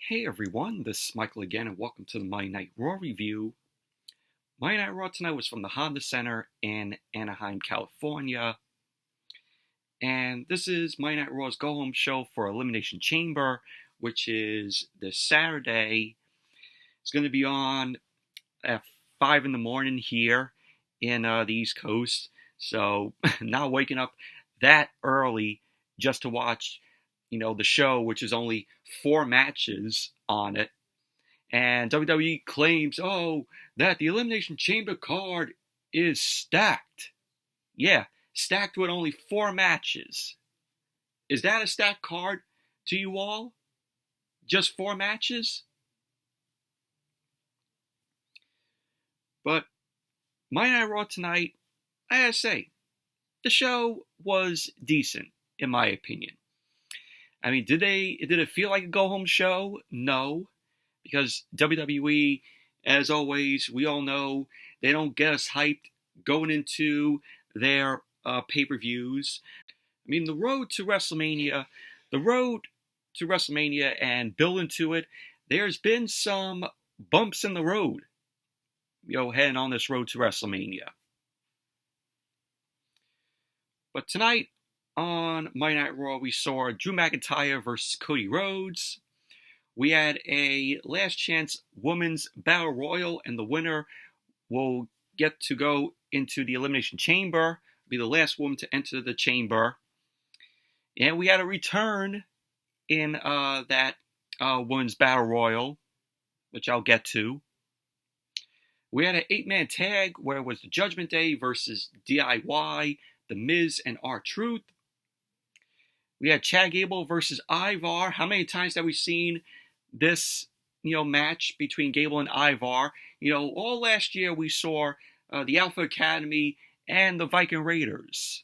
Hey everyone, this is Michael again, and welcome to the Monday Night Raw review. Monday Night Raw tonight was from the Honda Center in Anaheim, California. And this is Monday Night Raw's go-home show for Elimination Chamber, which is this Saturday. It's going to be on at 5 in the morning here in the East Coast. So, not waking up that early just to watch the show, which is only 4 matches on it. And WWE claims, that the Elimination Chamber card is stacked. Yeah, stacked with only 4 matches. Is that a stacked card to you all? Just 4 matches? But Monday Night Raw tonight, I gotta say, the show was decent, in my opinion. I mean, did it feel like a go-home show? No, because WWE, as always, we all know, they don't get us hyped going into their pay-per-views. I mean, the road to WrestleMania and building to it, there's been some bumps in the road, heading on this road to WrestleMania. But tonight, on Monday Night Raw, we saw Drew McIntyre versus Cody Rhodes. We had a last chance women's battle royal, and the winner will get to go into the Elimination Chamber, be the last woman to enter the chamber. And we had a return in that women's battle royal, which I'll get to. We had an 8-man tag where it was the Judgment Day versus DIY, The Miz, and R-Truth. We had Chad Gable versus Ivar. How many times have we seen this, match between Gable and Ivar? All last year we saw the Alpha Academy and the Viking Raiders.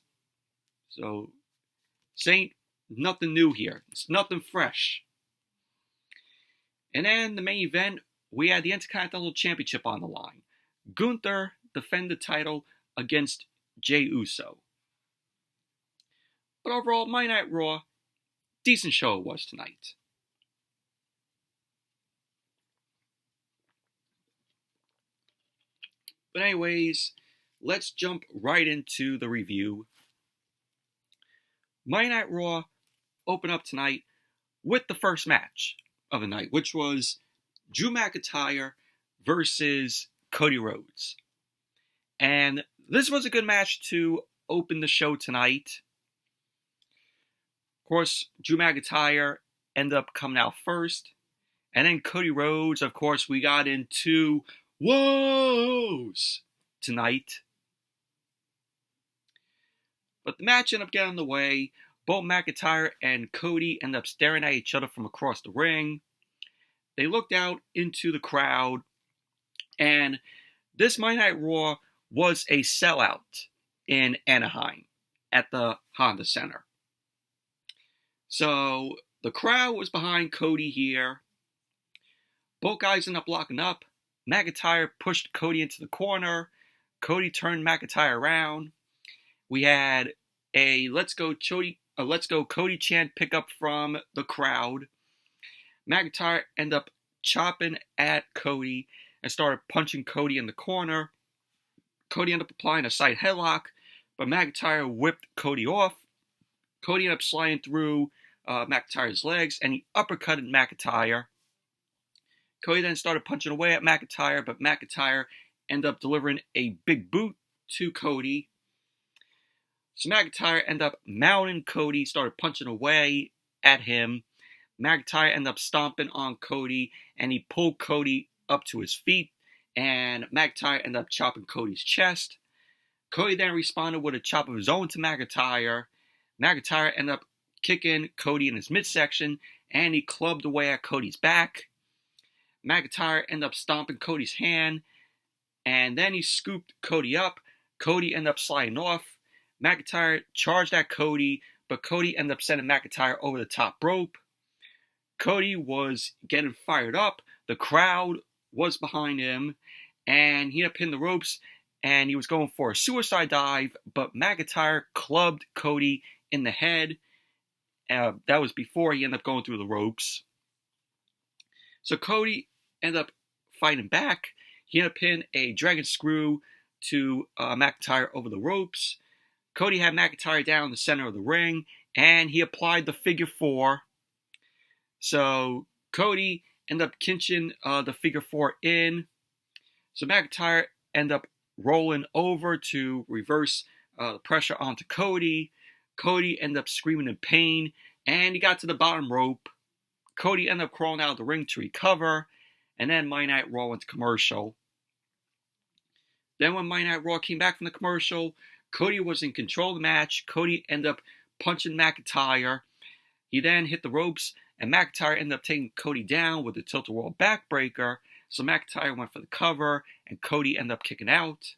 So, Saint, nothing new here. It's nothing fresh. And then the main event, we had the Intercontinental Championship on the line. Gunther defended the title against Jey Uso. But overall, Monday Night Raw, decent show it was tonight. But anyways, let's jump right into the review. Monday Night Raw opened up tonight with the first match of the night, which was Drew McIntyre versus Cody Rhodes. And this was a good match to open the show tonight. Of course, Drew McIntyre ended up coming out first. And then Cody Rhodes, of course, we got into woes tonight. But the match ended up getting in the way. Both McIntyre and Cody ended up staring at each other from across the ring. They looked out into the crowd. And this Monday Night Raw was a sellout in Anaheim at the Honda Center. So, the crowd was behind Cody here. Both guys ended up locking up. McIntyre pushed Cody into the corner. Cody turned McIntyre around. We had a Let's Go Cody chant pick up from the crowd. McIntyre ended up chopping at Cody and started punching Cody in the corner. Cody ended up applying a side headlock, but McIntyre whipped Cody off. Cody ended up sliding through McIntyre's legs, and he uppercutted McIntyre. Cody then started punching away at McIntyre, but McIntyre ended up delivering a big boot to Cody. So McIntyre ended up mounting Cody, started punching away at him. McIntyre ended up stomping on Cody, and he pulled Cody up to his feet, and McIntyre ended up chopping Cody's chest. Cody then responded with a chop of his own to McIntyre. McIntyre ended up kicking Cody in his midsection, and he clubbed away at Cody's back. McIntyre ended up stomping Cody's hand, and then he scooped Cody up. Cody ended up sliding off. McIntyre charged at Cody, but Cody ended up sending McIntyre over the top rope. Cody was getting fired up. The crowd was behind him, and he ended up hitting the ropes, and he was going for a suicide dive, but McIntyre clubbed Cody in the head. That was before he ended up going through the ropes. So Cody ended up fighting back. He ended up pinning a dragon screw to McIntyre over the ropes. Cody had McIntyre down in the center of the ring, and he applied the figure 4. So Cody ended up clinching the figure 4 in. So McIntyre ended up rolling over to reverse the pressure onto Cody. Cody ended up screaming in pain, and he got to the bottom rope. Cody ended up crawling out of the ring to recover, and then Monday Night Raw went to commercial. Then when Monday Night Raw came back from the commercial, Cody was in control of the match. Cody ended up punching McIntyre. He then hit the ropes, and McIntyre ended up taking Cody down with a tilt-a-whirl backbreaker. So McIntyre went for the cover, and Cody ended up kicking out.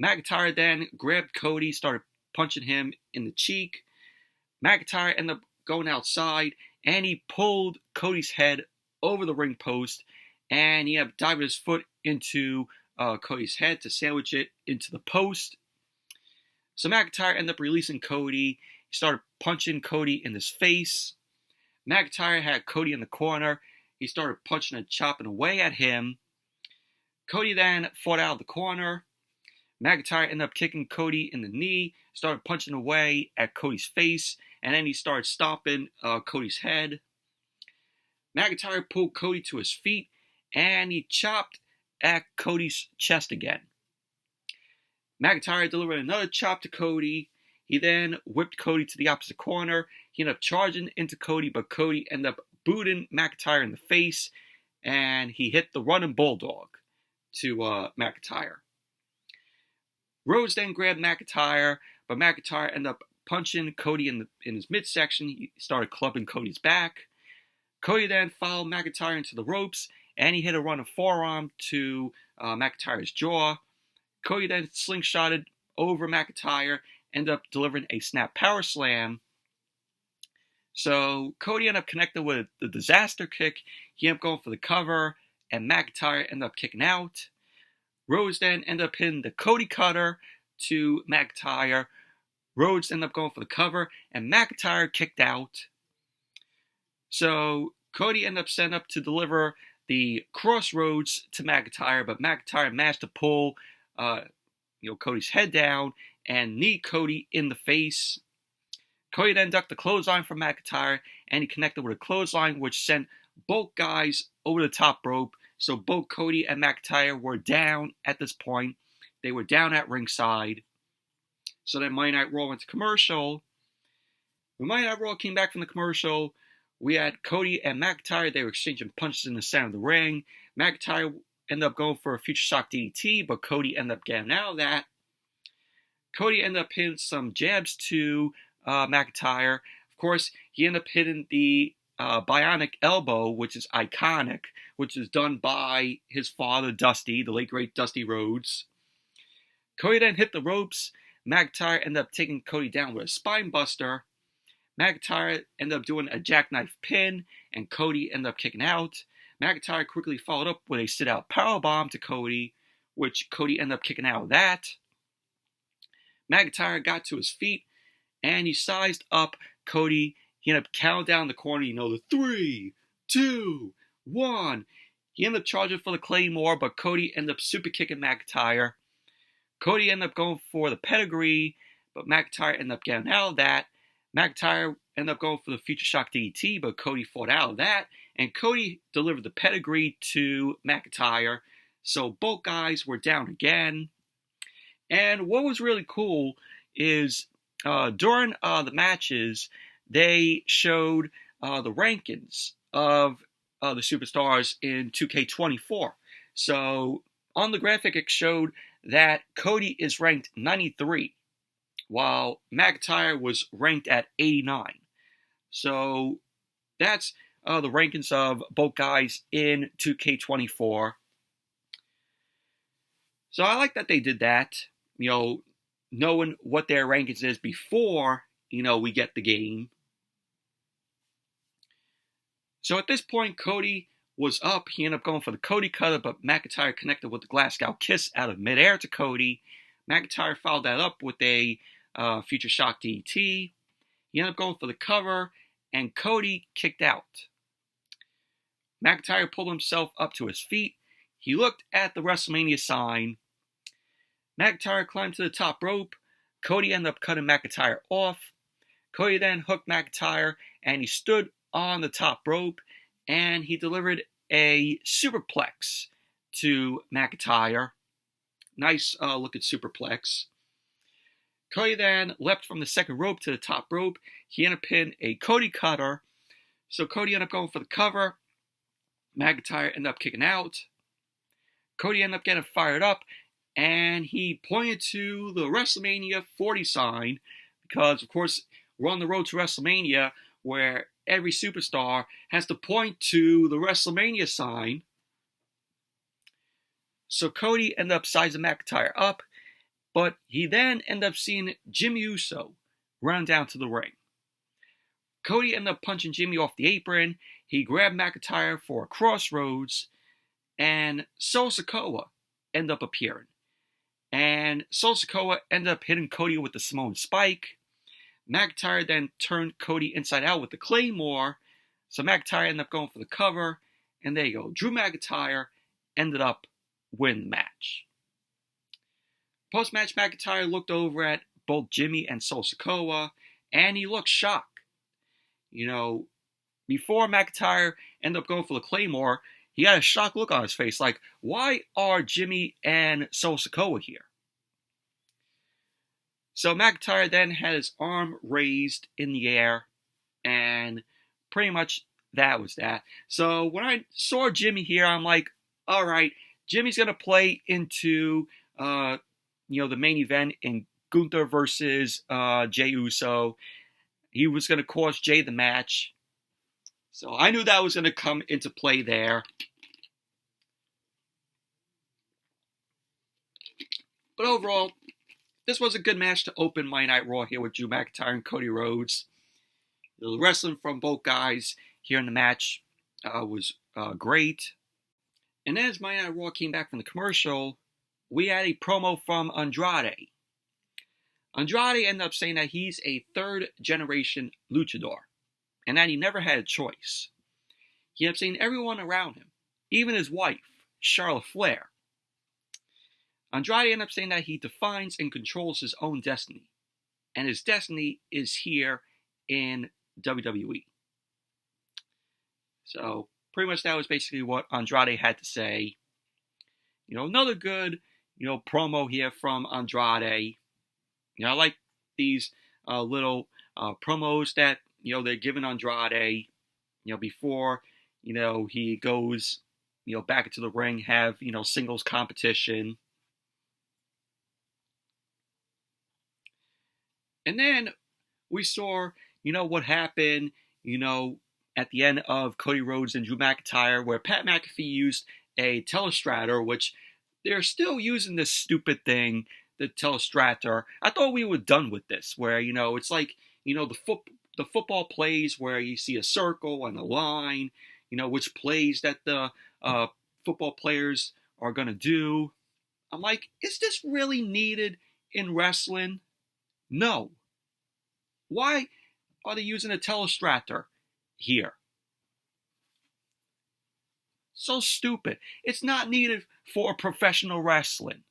McIntyre then grabbed Cody, started punching him in the cheek. McIntyre ended up going outside, and he pulled Cody's head over the ring post, and he ended up diving his foot into Cody's head to sandwich it into the post. So McIntyre ended up releasing Cody. He started punching Cody in his face. McIntyre had Cody in the corner. He started punching and chopping away at him. Cody then fought out of the corner. McIntyre ended up kicking Cody in the knee, started punching away at Cody's face, and then he started stomping Cody's head. McIntyre pulled Cody to his feet, and he chopped at Cody's chest again. McIntyre delivered another chop to Cody. He then whipped Cody to the opposite corner. He ended up charging into Cody, but Cody ended up booting McIntyre in the face, and he hit the running bulldog to McIntyre. Rhodes then grabbed McIntyre, but McIntyre ended up punching Cody in his midsection. He started clubbing Cody's back. Cody then followed McIntyre into the ropes, and he hit a running forearm to McIntyre's jaw. Cody then slingshotted over McIntyre, ended up delivering a snap power slam. So Cody ended up connecting with the disaster kick. He ended up going for the cover, and McIntyre ended up kicking out. Rhodes then ended up hitting the Cody cutter to McIntyre. Rhodes ended up going for the cover, and McIntyre kicked out. So Cody ended up setting up to deliver the crossroads to McIntyre, but McIntyre managed to pull Cody's head down and knee Cody in the face. Cody then ducked the clothesline from McIntyre, and he connected with a clothesline, which sent both guys over the top rope. So both Cody and McIntyre were down at this point. They were down at ringside. So then Monday Night Raw went to commercial. When Monday Night Raw came back from the commercial, we had Cody and McIntyre. They were exchanging punches in the center of the ring. McIntyre ended up going for a Future Shock DDT, but Cody ended up getting out of that. Cody ended up hitting some jabs to McIntyre. Of course, he ended up hitting the bionic elbow, which is iconic, which is done by his father, Dusty, the late great Dusty Rhodes. Cody then hit the ropes. McIntyre ended up taking Cody down with a spine buster. McIntyre ended up doing a jackknife pin, and Cody ended up kicking out. McIntyre quickly followed up with a sit-out powerbomb to Cody, which Cody ended up kicking out of that. McIntyre got to his feet, and he sized up Cody. He ended up counting down the corner, the 3, 2, 1. He ended up charging for the Claymore, but Cody ended up super kicking McIntyre. Cody ended up going for the pedigree, but McIntyre ended up getting out of that. McIntyre ended up going for the Future Shock DDT, but Cody fought out of that. And Cody delivered the pedigree to McIntyre. So both guys were down again. And what was really cool is during the matches, they showed the rankings of the superstars in 2K24. So on the graphic, it showed that Cody is ranked 93, while McIntyre was ranked at 89. So that's the rankings of both guys in 2K24. So I like that they did that, knowing what their rankings is before, we get the game. So at this point, Cody was up. He ended up going for the Cody cutter, but McIntyre connected with the Glasgow Kiss out of midair to Cody. McIntyre followed that up with a Future Shock DDT. He ended up going for the cover, and Cody kicked out. McIntyre pulled himself up to his feet. He looked at the WrestleMania sign. McIntyre climbed to the top rope. Cody ended up cutting McIntyre off. Cody then hooked McIntyre, and he stood on the top rope, and he delivered a superplex to McIntyre. Nice looking superplex. Cody then leapt from the second rope to the top rope. He ended up hitting a Cody cutter. So Cody ended up going for the cover. McIntyre ended up kicking out. Cody ended up getting fired up, and he pointed to the WrestleMania 40 sign because, of course, we're on the road to WrestleMania where every superstar has to point to the WrestleMania sign. So Cody ended up sizing McIntyre up, but he then ended up seeing Jey Uso run down to the ring. Cody ended up punching Jimmy off the apron. He grabbed McIntyre for a crossroads, and Solo Sikoa ended up appearing. And Solo Sikoa ended up hitting Cody with the Samoan Spike. McIntyre then turned Cody inside out with the Claymore. So McIntyre ended up going for the cover. And there you go. Drew McIntyre ended up winning the match. Post-match, McIntyre looked over at both Jimmy and Solo Sikoa, and he looked shocked. You know, before McIntyre ended up going for the Claymore, he had a shocked look on his face, like, why are Jimmy and Solo Sikoa here? So McIntyre then had his arm raised in the air, and pretty much that was that. So when I saw Jimmy here, I'm like, all right, Jimmy's going to play into, the main event in Gunther versus Jey Uso. He was going to cost Jey the match. So I knew that was going to come into play there. But overall, this was a good match to open Monday Night Raw here with Drew McIntyre and Cody Rhodes. The wrestling from both guys here in the match was great. And as Monday Night Raw came back from the commercial, we had a promo from Andrade. Andrade ended up saying that he's a third-generation luchador, and that he never had a choice. He ended up saying everyone around him, even his wife, Charlotte Flair. Andrade ended up saying that he defines and controls his own destiny, and his destiny is here in WWE. So, pretty much that was basically what Andrade had to say. Another good, promo here from Andrade. I like these little promos that, they're giving Andrade, before, he goes, back into the ring, have, singles competition. And then we saw, what happened, at the end of Cody Rhodes and Drew McIntyre, where Pat McAfee used a telestrator, which they're still using this stupid thing, the telestrator. I thought we were done with this, where, it's like, the football plays where you see a circle and a line, which plays that the football players are going to do. I'm like, is this really needed in wrestling? No. Why are they using a telestrator here? So stupid. It's not needed for professional wrestling.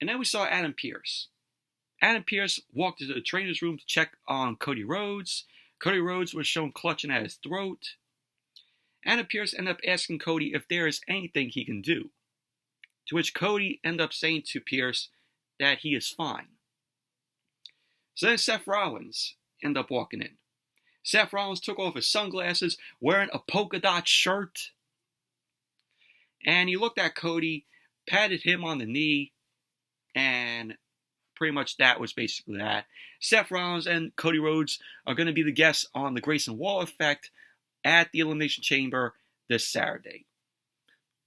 And then we saw Adam Pearce. Adam Pearce walked into the trainer's room to check on Cody Rhodes. Cody Rhodes was shown clutching at his throat. Adam Pearce ended up asking Cody if there is anything he can do, to which Cody ended up saying to Pearce that he is fine. So then Seth Rollins ended up walking in. Seth Rollins took off his sunglasses, wearing a polka dot shirt. And he looked at Cody, patted him on the knee, and pretty much that was basically that. Seth Rollins and Cody Rhodes are going to be the guests on the Grayson Waller Effect at the Elimination Chamber this Saturday.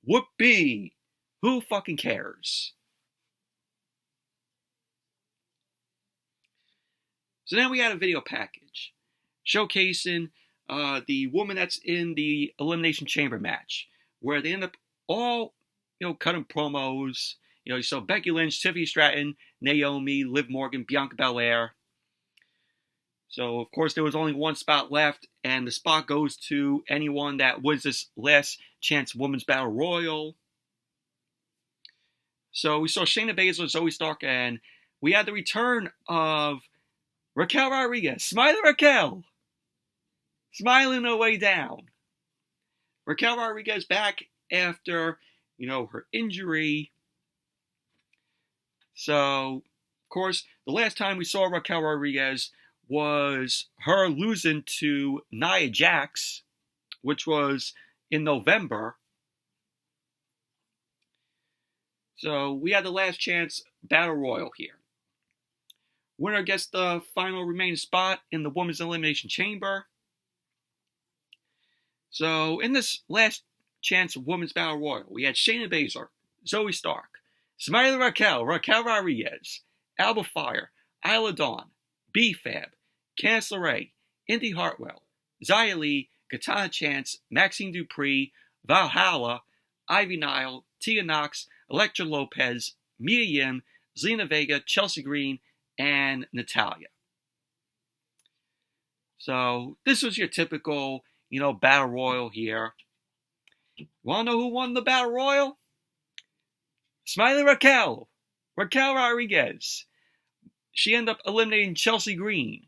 Whoopee! Who fucking cares? So then we had a video package showcasing the woman that's in the Elimination Chamber match, where they end up all, cutting promos. You saw Becky Lynch, Tiffany Stratton, Naomi, Liv Morgan, Bianca Belair. So, of course, there was only one spot left, and the spot goes to anyone that wins this last chance Women's Battle Royal. So, we saw Shayna Baszler, Zoe Stark, and we had the return of Raquel Rodriguez. Smiling Raquel! Smiling her way down. Raquel Rodriguez back after, her injury. So, of course, the last time we saw Raquel Rodriguez was her losing to Nia Jax, which was in November. So we had the last chance battle royal here. Winner gets the final remaining spot in the Women's Elimination Chamber. So in this last chance Women's Battle Royal, we had Shayna Baszler, Zoe Stark, Smiley Raquel Rodriguez, Alba Fire, Isla Dawn, B-Fab, Candice LeRae, Indy Hartwell, Xia Li, Katana Chance, Maxine Dupree, Valhalla, Ivy Nile, Tia Nox, Elektra Lopez, Mia Yim, Zelina Vega, Chelsea Green, and Natalya. So this was your typical, battle royal here. Want to know who won the battle royal? Smiley Raquel Rodriguez. She ended up eliminating Chelsea Green.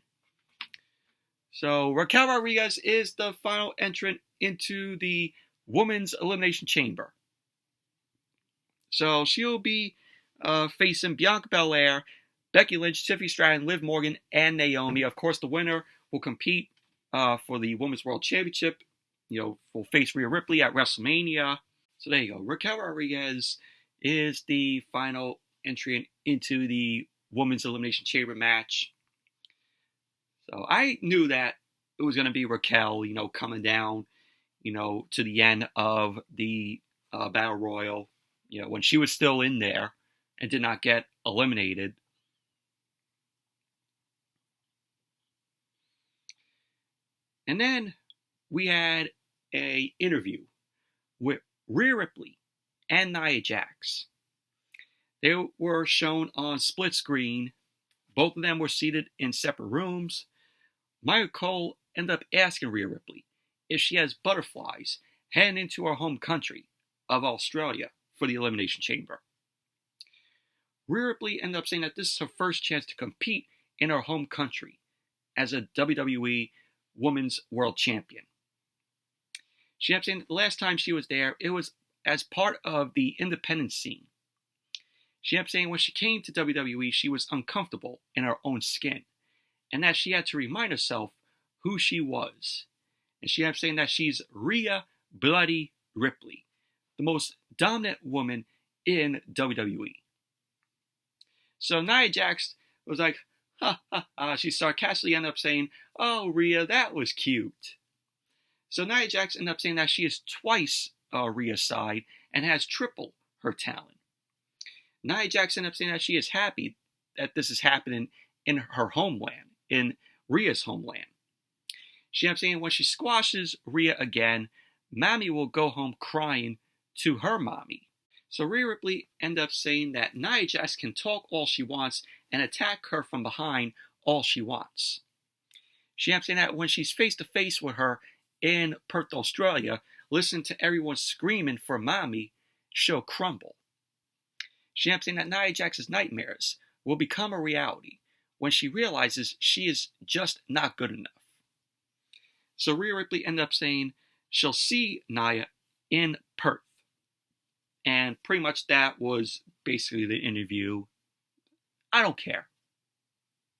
So Raquel Rodriguez is the final entrant into the Women's Elimination Chamber. So she'll be facing Bianca Belair, Becky Lynch, Tiffany Stratton, Liv Morgan, and Naomi. Of course, the winner will compete for the Women's World Championship. Will face Rhea Ripley at WrestleMania. So there you go. Raquel Rodriguez is the final entrant into the Women's Elimination Chamber match. So I knew that it was going to be Raquel, coming down, to the end of the Battle Royal, when she was still in there and did not get eliminated. And then we had an interview with Rhea Ripley and Nia Jax. They were shown on split screen. Both of them were seated in separate rooms. Michael Cole ended up asking Rhea Ripley if she has butterflies heading into her home country of Australia for the Elimination Chamber. Rhea Ripley ended up saying that this is her first chance to compete in her home country as a WWE Women's World Champion. She ended up saying that the last time she was there, it was as part of the independent scene. She ended up saying when she came to WWE, she was uncomfortable in her own skin, and that she had to remind herself who she was. And she ended up saying that she's Rhea Bloody Ripley, the most dominant woman in WWE. So Nia Jax was like, ha ha ha. She sarcastically ended up saying, "Oh, Rhea, that was cute." So Nia Jax ended up saying that she is twice Rhea's side and has triple her talent. Nia Jax ended up saying that she is happy that this is happening in her homeland, in Rhea's homeland. She ended up saying when she squashes Rhea again, Mommy will go home crying to her mommy. So Rhea Ripley ended up saying that Nia Jax can talk all she wants and attack her from behind all she wants. She ended up saying that when she's face to face with her in Perth, Australia, listening to everyone screaming for mommy, she'll crumble. She ended up saying that Nia Jax's nightmares will become a reality when she realizes she is just not good enough. So Rhea Ripley ended up saying she'll see Nia in Perth. And pretty much that was basically the interview. I don't care.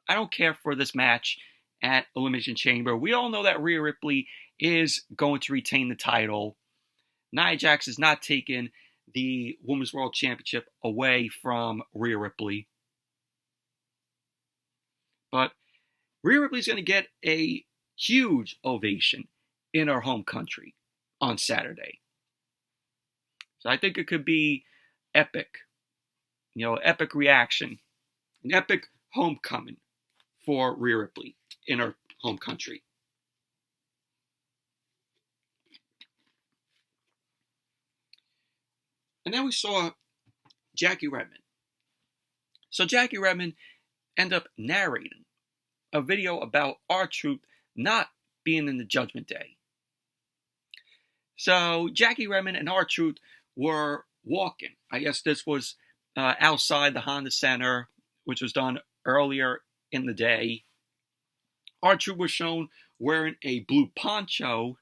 I don't care for this match at Elimination Chamber. We all know that Rhea Ripley is going to retain the title. Nia Jax is not taking the Women's World Championship away from Rhea Ripley. But Rhea Ripley's going to get a huge ovation in her home country on Saturday. So I think it could be epic. Epic reaction. An epic homecoming for Rhea Ripley in her home country. And then we saw Jackie Redmond. So Jackie Redmond ended up narrating a video about R-Truth not being in the Judgment Day. So Jackie Redmond and R-Truth were walking. I guess this was outside the Honda Center, which was done earlier in the day. R-Truth was shown wearing a blue poncho.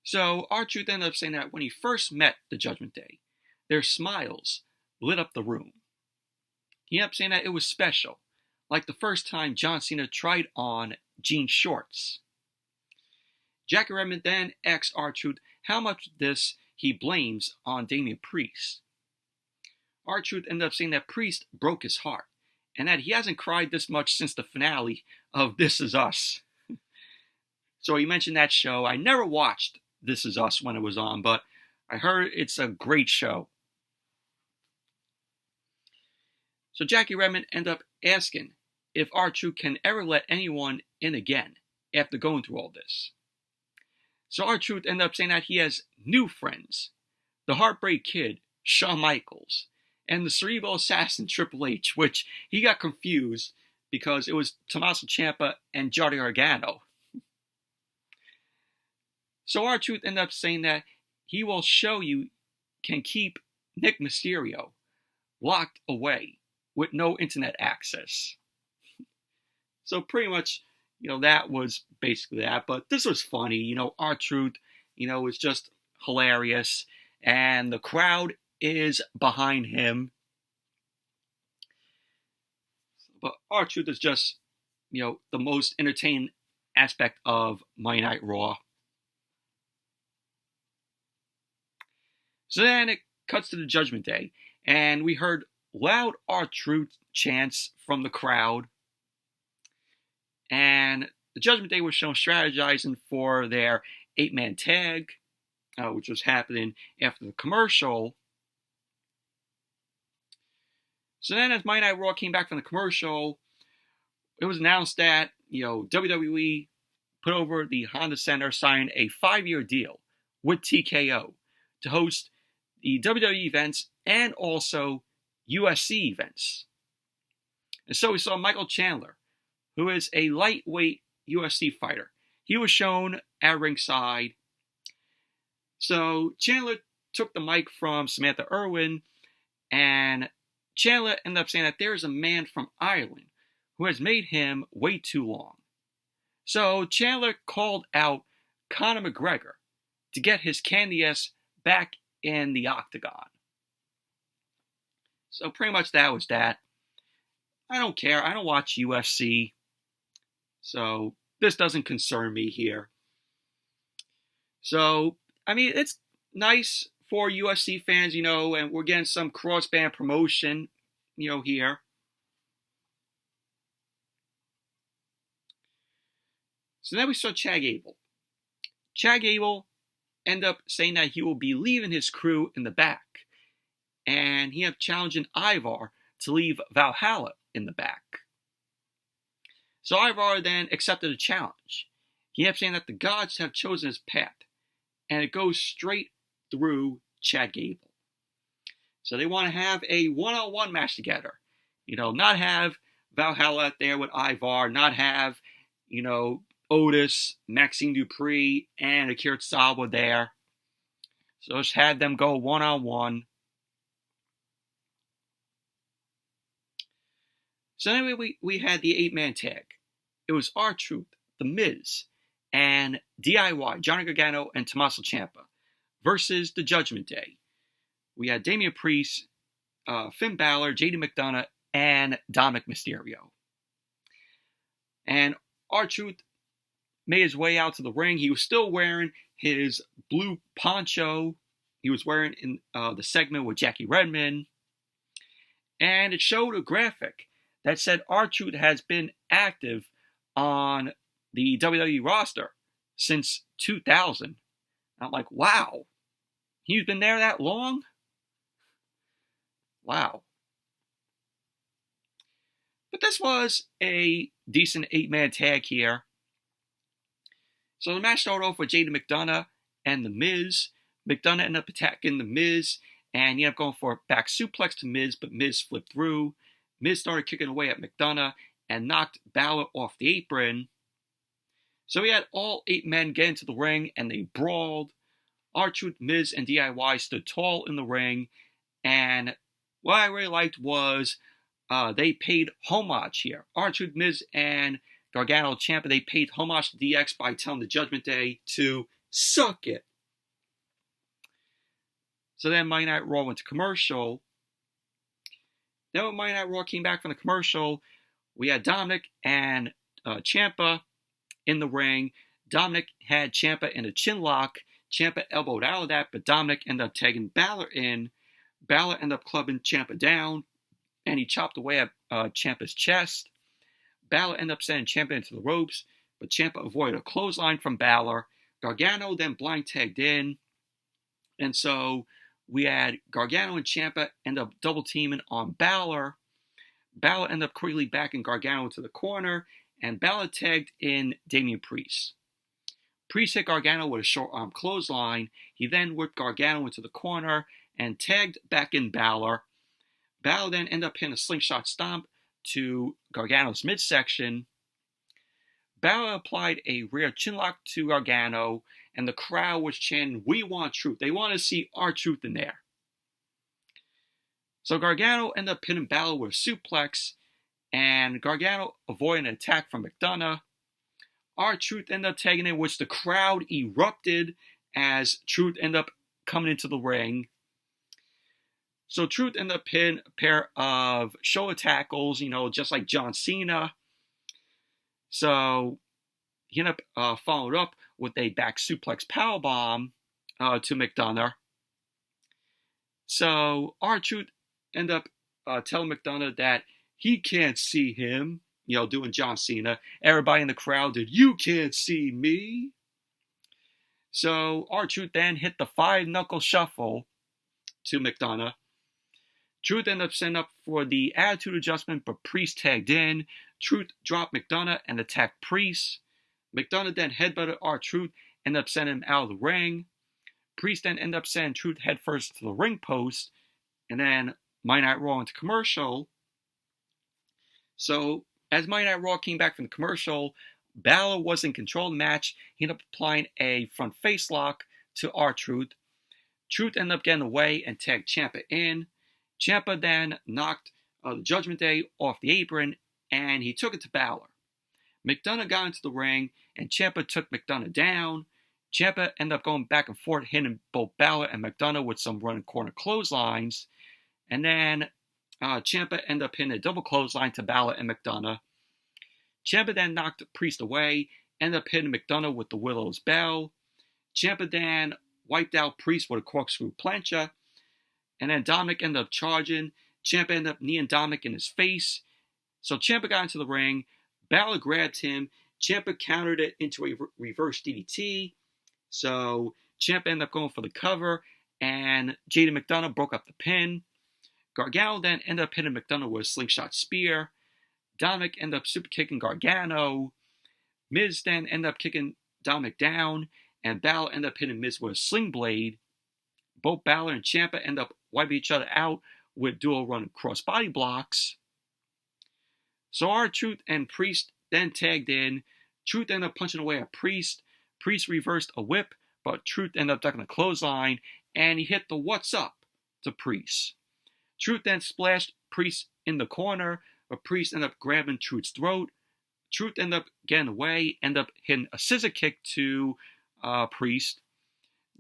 So R-Truth ended up saying that when he first met the Judgment Day, their smiles lit up the room. He ended up saying that it was special, like the first time John Cena tried on jean shorts. Jackie Redmond then asked R-Truth how much of this he blames on Damian Priest. R-Truth ended up saying that Priest broke his heart, and that he hasn't cried this much since the finale of This Is Us. So he mentioned that show. I never watched This Is Us when it was on, but I heard it's a great show. So Jackie Redmond ended up asking if R-Truth can ever let anyone in again after going through all this. So R-Truth ended up saying that he has new friends, the Heartbreak Kid, Shawn Michaels, and the Cerebral Assassin, Triple H, which he got confused because it was Tommaso Ciampa and Johnny Gargano. So R-Truth ended up saying that he will show you can keep Nick Mysterio locked away with no internet access. So pretty much, that was basically that. But this was funny. R-Truth, is just hilarious. And the crowd is behind him. But R-Truth is just, the most entertaining aspect of Monday Night Raw. So then it cuts to the Judgment Day. And we heard loud R-Truth chants from the crowd. And the Judgment Day was shown strategizing for their 8-man tag, which was happening after the commercial. So then as Monday Night Raw came back from the commercial, it was announced that, WWE put over the Honda Center, signed a 5-year deal with TKO to host the WWE events and also UFC events. And so we saw Michael Chandler, who is a lightweight UFC fighter. He was shown at ringside. So Chandler took the mic from Samantha Irwin, and Chandler ended up saying that there is a man from Ireland who has made him wait too long. So Chandler called out Conor McGregor to get his candy ass back in the octagon. So pretty much that was that. I don't care. I don't watch UFC. So this doesn't concern me here. So, it's nice for UFC fans, and we're getting some cross-band promotion, here. So then we saw Chad Gable. Chad Gable ended up saying that he will be leaving his crew in the back. And he ended up challenging Ivar to leave Valhalla in the back. So Ivar then accepted the challenge. He ended up saying that the gods have chosen his path, and it goes straight through Chad Gable. So they want to have a one-on-one match together. Not have Valhalla out there with Ivar, not have, Otis, Maxine Dupree, and Akira Tozawa there. So just have them go one-on-one. So anyway, we had the 8-man tag. It was R-Truth, The Miz, and DIY, Johnny Gargano and Tommaso Ciampa, versus the Judgment Day. We had Damian Priest, Finn Balor, JD McDonough, and Dominic Mysterio. And R-Truth made his way out to the ring. He was still wearing his blue poncho. He was wearing in the segment with Jackie Redmond. And it showed a graphic that said R-Truth has been active on the WWE roster since 2000. I'm like, wow. He's been there that long? Wow. But this was a decent 8-man tag here. So the match started off with JD McDonough and The Miz. McDonough ended up attacking The Miz, and he ended up going for a back suplex to Miz, but Miz flipped through. Miz started kicking away at McDonough, and knocked Balor off the apron. So we had all 8 men get into the ring and they brawled. R-Truth, Miz, and DIY stood tall in the ring, and what I really liked was they paid homage here. R-Truth, Miz, and Gargano, Ciampa, they paid homage to DX by telling the Judgment Day to suck it. So then Monday Night Raw went to commercial. Then when Monday Night Raw came back from the commercial, we had Dominic and Ciampa in the ring. Dominic had Ciampa in a chin lock. Ciampa elbowed out of that, but Dominic ended up tagging Balor in. Balor ended up clubbing Ciampa down, and he chopped away at Ciampa's chest. Balor ended up sending Ciampa into the ropes, but Ciampa avoided a clothesline from Balor. Gargano then blind tagged in, and so we had Gargano and Ciampa end up double teaming on Balor. Balor ended up quickly backing Gargano into the corner, and Balor tagged in Damian Priest. Priest hit Gargano with a short arm clothesline. He then whipped Gargano into the corner and tagged back in Balor. Balor then ended up hitting a slingshot stomp to Gargano's midsection. Balor applied a rear chinlock to Gargano, and the crowd was chanting, "We want Truth." They want to see R-Truth in there. So Gargano ended up hitting Balor with a suplex, and Gargano avoided an attack from McDonough. R-Truth ended up tagging in, which the crowd erupted as Truth ended up coming into the ring. So Truth ended up hitting a pair of shoulder tackles, just like John Cena. So he ended up followed up with a back suplex powerbomb to McDonough. So R-Truth ended up telling McDonough that he can't see him, doing John Cena. Everybody in the crowd did, "You can't see me." So R-Truth then hit the 5-knuckle shuffle to McDonough. Truth ended up setting up for the attitude adjustment, but Priest tagged in. Truth dropped McDonough and attacked Priest. McDonough then headbutted R-Truth, ended up sending him out of the ring. Priest then ended up sending Truth headfirst to the ring post, and then Monday Night Raw into commercial. So as Monday Night Raw came back from the commercial, Balor was in control of the match. He ended up applying a front face lock to R-Truth. Truth ended up getting away and tagged Ciampa in. Ciampa then knocked the Judgment Day off the apron, and he took it to Balor. McDonough got into the ring, and Ciampa took McDonough down. Ciampa ended up going back and forth, hitting both Balor and McDonough with some running corner clotheslines. And then Ciampa ended up hitting a double clothesline to Balor and McDonough. Ciampa then knocked Priest away, ended up hitting McDonough with the Willow's Bell. Ciampa then wiped out Priest with a corkscrew plancha. And then Dominic ended up charging. Ciampa ended up kneeing Dominic in his face. So Ciampa got into the ring. Balor grabbed him. Ciampa countered it into a reverse DDT. So Ciampa ended up going for the cover. And Jaden McDonough broke up the pin. Gargano then ended up hitting McDonough with a slingshot spear. Dominic ended up super kicking Gargano. Miz then ended up kicking Dominic down. And Balor ended up hitting Miz with a sling blade. Both Balor and Ciampa end up wiping each other out with dual run crossbody blocks. So R-Truth and Priest then tagged in. Truth ended up punching away at Priest. Priest reversed a whip, but Truth ended up ducking a clothesline, and he hit the "What's up" to Priest. Truth then splashed Priest in the corner, but Priest ended up grabbing Truth's throat. Truth ended up getting away, ended up hitting a scissor kick to Priest.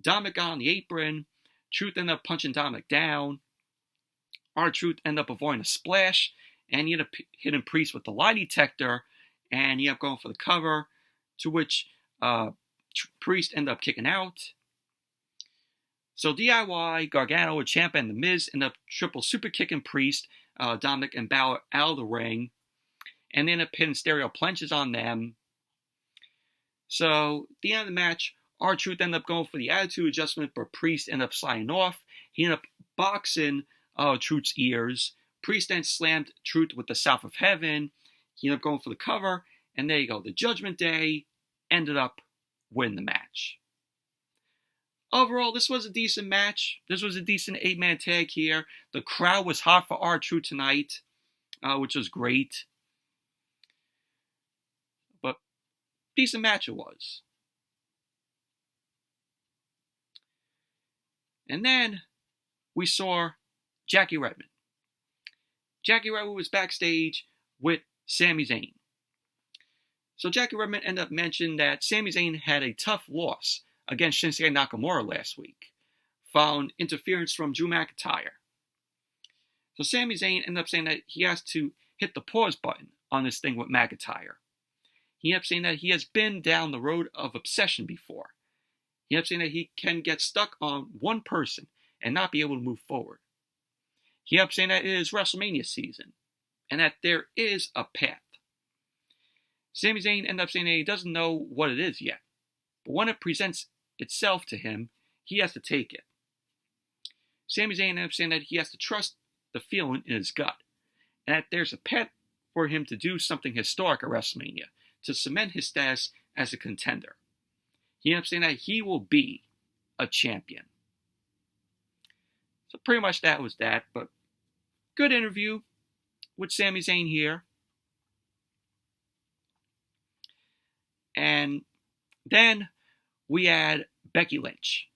Dominic got on the apron. Truth ended up punching Dominic down. R-Truth ended up avoiding a splash, and he ended up hitting Priest with the lie detector, and he ended up going for the cover, to which Priest ended up kicking out. So DIY, Gargano, Ciampa, and The Miz ended up triple super kicking Priest, Dominic, and Balor out of the ring, and they ended up hitting stereo plunges on them. So at the end of the match, R-Truth ended up going for the attitude adjustment, but Priest ended up sliding off. He ended up boxing Truth's ears. Priest then slammed Truth with the South of Heaven. He ended up going for the cover, and there you go. The Judgment Day ended up winning the match. Overall, this was a decent match. This was a decent 8-man tag here. The crowd was hot for R-Truth tonight, which was great. Decent match it was. And then we saw Jackie Redmond. Jackie Redmond was backstage with Sami Zayn. So Jackie Redmond ended up mentioning that Sami Zayn had a tough loss against Shinsuke Nakamura last week, following interference from Drew McIntyre. So Sami Zayn ended up saying that he has to hit the pause button on this thing with McIntyre. He ended up saying that he has been down the road of obsession before. He ended up saying that he can get stuck on one person and not be able to move forward. He ended up saying that it is WrestleMania season and that there is a path. Sami Zayn ended up saying that he doesn't know what it is yet, but when it presents itself to him, he has to take it. Sami Zayn ended up saying that he has to trust the feeling in his gut, and that there's a path for him to do something historic at WrestleMania, to cement his status as a contender. He ended up saying that he will be a champion. So pretty much that was that, but good interview with Sami Zayn here. And then we had Becky Lynch.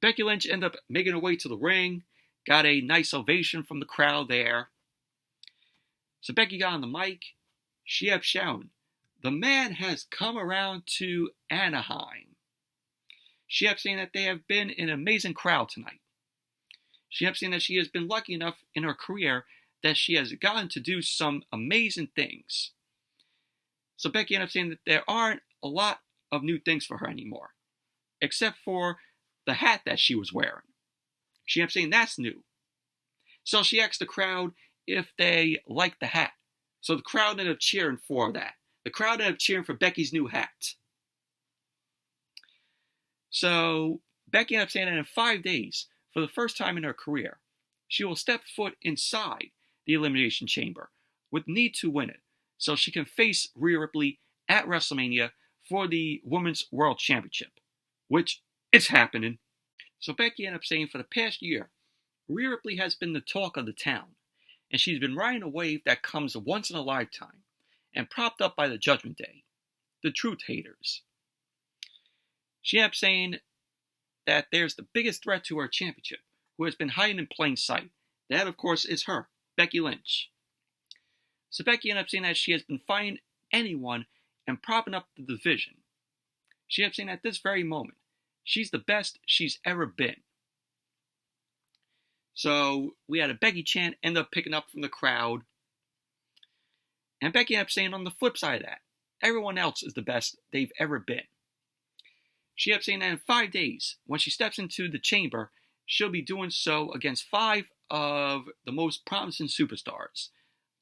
Becky Lynch ended up making her way to the ring, got a nice ovation from the crowd there. So Becky got on the mic. She kept shouting, "The man has come around to Anaheim." She kept saying that they have been an amazing crowd tonight. She kept saying that she has been lucky enough in her career that she has gotten to do some amazing things. So Becky ended up saying that there aren't a lot of new things for her anymore, except for the hat that she was wearing. She ended up saying that's new. So she asked the crowd if they liked the hat. So the crowd ended up cheering for that. The crowd ended up cheering for Becky's new hat. So Becky ended up saying that in 5 days, for the first time in her career, she will step foot inside the Elimination Chamber with need to win it, so she can face Rhea Ripley at WrestleMania for the Women's World Championship, which is happening. So Becky ended up saying for the past year, Rhea Ripley has been the talk of the town, and she's been riding a wave that comes once in a lifetime, and propped up by the Judgment Day, the truth haters. She ended up saying that there's the biggest threat to her championship, who has been hiding in plain sight. That, of course, is her, Becky Lynch. So Becky ended up saying that she has been fighting anyone and propping up the division. She ended up saying at this very moment, she's the best she's ever been. So we had a Becky chant end up picking up from the crowd. And Becky ended up saying on the flip side of that, everyone else is the best they've ever been. She ended up saying that in 5 days, when she steps into the chamber, she'll be doing so against 5 of the most promising superstars: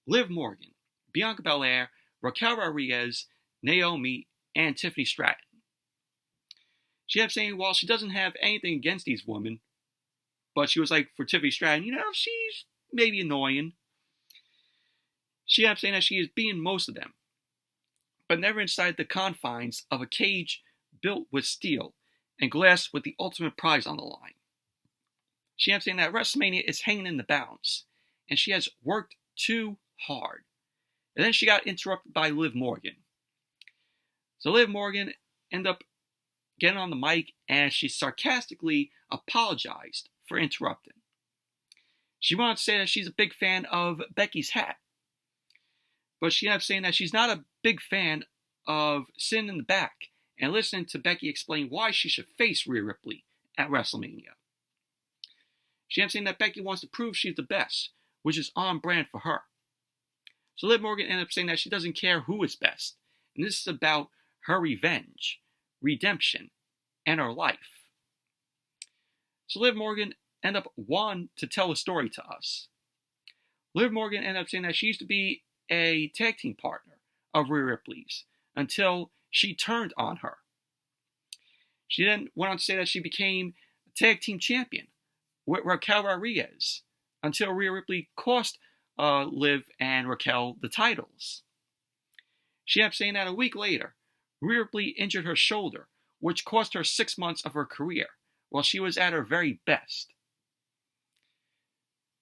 Liv Morgan, Bianca Belair, Raquel Rodriguez, Naomi, and Tiffany Stratton. She ended up saying while she doesn't have anything against these women, but she was like, for Tiffany Stratton, she's maybe annoying. She ended up saying that she is beating most of them, but never inside the confines of a cage built with steel and glass with the ultimate prize on the line. She ended up saying that WrestleMania is hanging in the balance, and she has worked too hard. And then she got interrupted by Liv Morgan. So Liv Morgan ended up getting on the mic, and she sarcastically apologized for interrupting. She wanted to say that she's a big fan of Becky's hat, but she ended up saying that she's not a big fan of sitting in the back and listening to Becky explain why she should face Rhea Ripley at WrestleMania. She ended up saying that Becky wants to prove she's the best, which is on brand for her. So Liv Morgan ended up saying that she doesn't care who is best, and this is about her revenge, redemption, and her life. So Liv Morgan ended up wanting to tell a story to us. Liv Morgan ended up saying that she used to be a tag team partner of Rhea Ripley's until she turned on her. She then went on to say that she became a tag team champion with Raquel Rodriguez until Rhea Ripley cost Liv and Raquel the titles. She ended up saying that a week later, Rhea Ripley injured her shoulder, which cost her 6 months of her career while she was at her very best.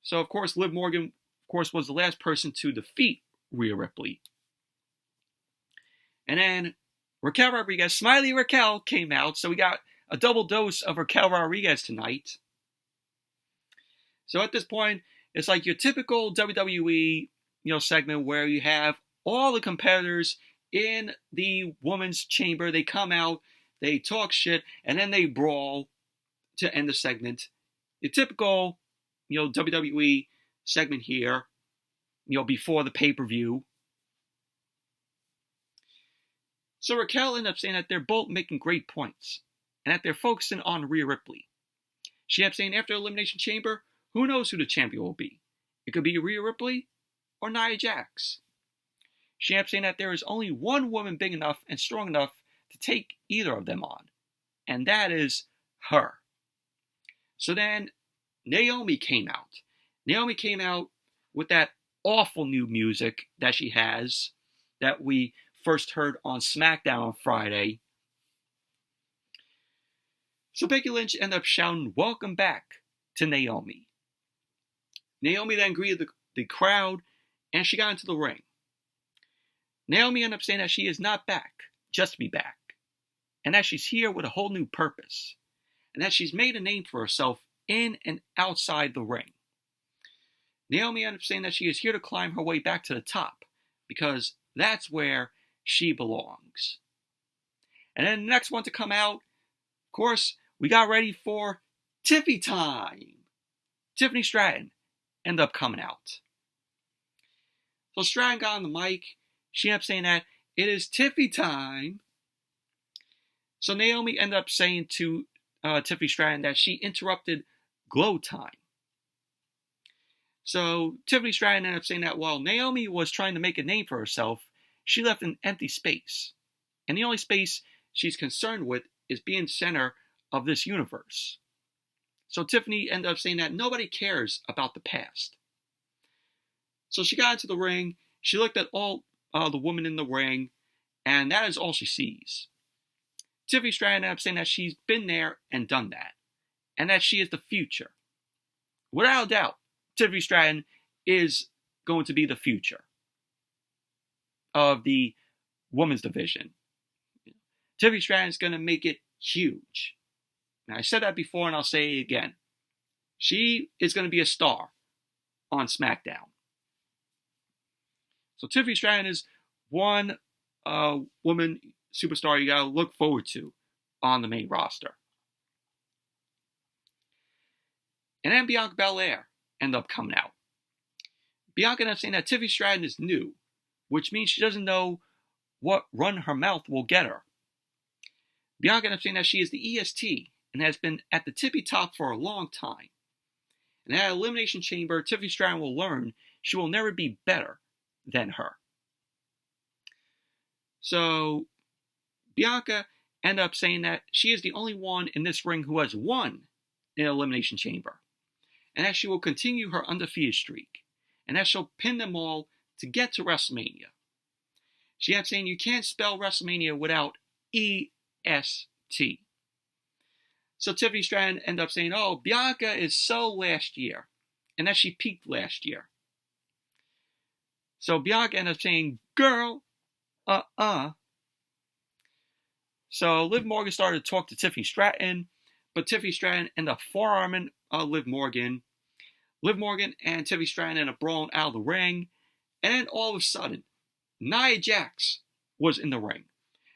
So, of course, Liv Morgan, was the last person to defeat Rhea Ripley. And then Raquel Rodriguez, Smiley Raquel, came out. So we got a double dose of Raquel Rodriguez tonight. So at this point, it's like your typical WWE, segment where you have all the competitors in the women's chamber. They come out, they talk shit, and then they brawl to end the segment. The typical, WWE segment here, before the pay-per-view. So Raquel ended up saying that they're both making great points and that they're focusing on Rhea Ripley. She ended up saying after Elimination Chamber, who knows who the champion will be? It could be Rhea Ripley or Nia Jax. She ended up saying that there is only one woman big enough and strong enough to take either of them on, and that is her. So then Naomi came out. Naomi came out with that awful new music that she has that we first heard on SmackDown on Friday. So Becky Lynch ended up shouting, "Welcome back" to Naomi. Naomi then greeted the crowd and she got into the ring. Naomi ended up saying that she is not back just to be back, and that she's here with a whole new purpose, and that she's made a name for herself in and outside the ring. Naomi ended up saying that she is here to climb her way back to the top, because that's where she belongs. And then the next one to come out, of course, we got ready for Tiffy time. Tiffany Stratton ended up coming out. So Stratton got on the mic. She ended up saying that it is Tiffy time. So Naomi ended up saying to Tiffany Stratton that she interrupted glow time. So Tiffany Stratton ended up saying that while Naomi was trying to make a name for herself, she left an empty space. And the only space she's concerned with is being center of this universe. So Tiffany ended up saying that nobody cares about the past. So she got into the ring. She looked at all the women in the ring, and that is all she sees. Tiffany Stratton ended up saying that she's been there and done that, and that she is the future. Without a doubt, Tiffany Stratton is going to be the future of the women's division. Tiffany Stratton is going to make it huge. Now, I said that before and I'll say it again. She is going to be a star on SmackDown. So Tiffany Stratton is one woman superstar you got to look forward to on the main roster. And then Bianca Belair ended up coming out. Bianca ended up saying that Tiffany Stratton is new, which means she doesn't know what run her mouth will get her. Bianca ended up saying that she is the EST and has been at the tippy top for a long time. And at Elimination Chamber, Tiffany Stratton will learn she will never be better than her. So Bianca ended up saying that she is the only one in this ring who has won in Elimination Chamber, and that she will continue her undefeated streak, and that she'll pin them all to get to WrestleMania. She ended up saying you can't spell WrestleMania without EST. So Tiffany Stratton ended up saying, oh, Bianca is so last year, and that she peaked last year. So Bianca ended up saying, girl, So Liv Morgan started to talk to Tiffany Stratton, but Tiffany Stratton ended up forearming Liv Morgan. Liv Morgan and Tiffany Stratton ended up brawling out of the ring, and then all of a sudden, Nia Jax was in the ring.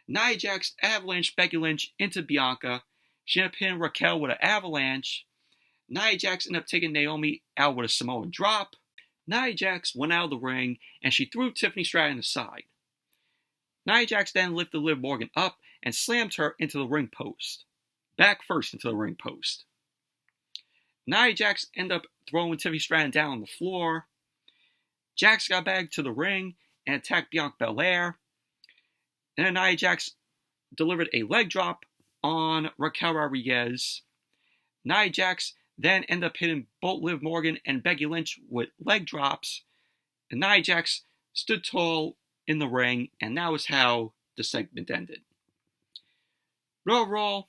Nia Jax avalanched Becky Lynch into Bianca. She ended up hitting Raquel with an avalanche. Nia Jax ended up taking Naomi out with a Samoan drop. Nia Jax went out of the ring, and she threw Tiffany Stratton aside. Nia Jax then lifted Liv Morgan up and slammed her into the ring post. Back first into the ring post. Nia Jax ended up throwing Tiffany Stratton down on the floor. Jax got back to the ring and attacked Bianca Belair. And then Nia Jax delivered a leg drop on Raquel Rodriguez. Nia Jax then ended up hitting both Liv Morgan and Becky Lynch with leg drops. And Nia Jax stood tall in the ring, and that was how the segment ended. But overall,